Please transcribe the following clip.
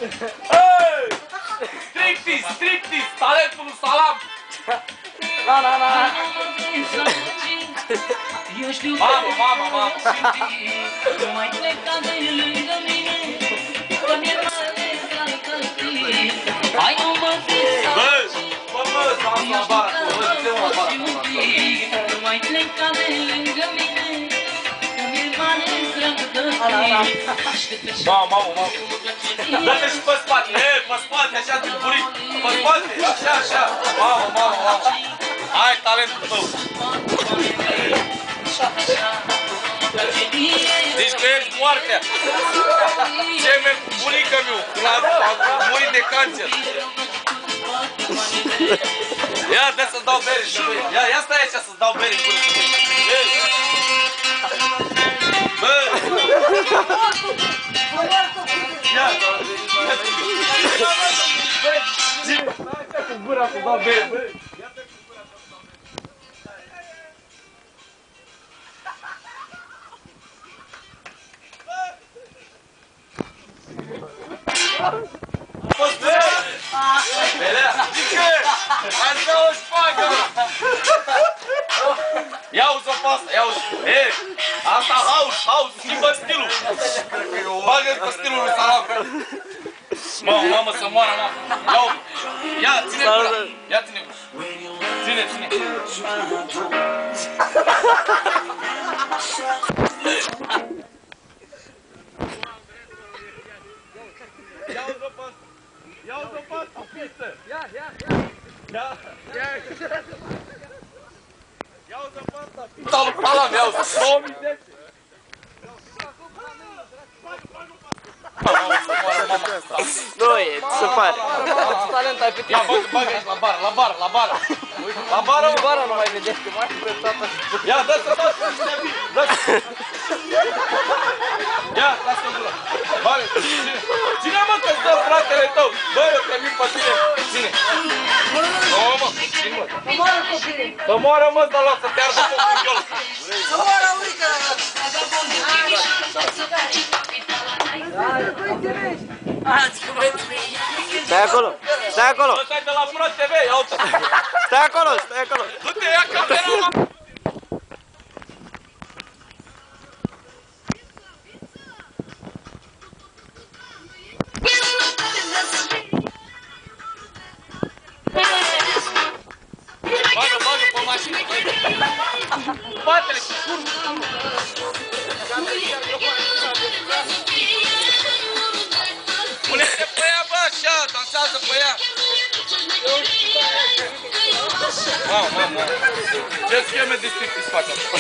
Hey! Striptease, talentul lui Salam! Na. Mamă! Nu mai pleca de lângă mine, că mi-e mare drag ca tine. Hai nu mă visa doamna Bară, nu mai pleca de lângă mine, că mi-e mare drag de tine. Mamă! Dă-te și pe spate, pe spate, așa din buric, pe spate, așa. Mamă! Hai talentul tău! Deci că ești moartea! Semen cu bunica-miu, când a murit de cancer! Ia, dă să-ți dau bere și băi! Ia stai aici să-ți dau bere în gură și băi! Bă! Ia! Stai aici cu gura să-ți dau bere, băi! Așa o șpagă! Ia uzi-o pe asta, ia uzi! Asta haus, schimbă stilul! Bagă-ți pe stilul lui Salam! Mamă, să moară, mamă! Ia, ține gura! Ia, ține gura! Ține! Ia uzi-o pe asta, pistă! Ia uzi-o pe asta, pistă! Ia lui Salam, ia uzi! 2010! Nu e, se pare. Talent ai pe tine! Ia, bagă aici, la bară! La bară, mă! Bara nu mai vedeți, că mai prătată. Ia, dă-ți-o! Ia, lasă-o gura! Bagă, ține, mă, că-ți dă fratele tău! Bă, eu te vin pe tine! Ține! Mă, ține, mă! Să moară, mă, să lasă, te ardă focul în ghiol! Să moară, urică! Stai acolo! Ăsta-i de la Pro TV, ia uite! Stai acolo! Du-te, ia camera, mă! Bagă pe mașină, spatele și curvă! Pune-te pe ea, bă, așa, dansează pe ea! Mamă, ce scheme de striptease faci asta?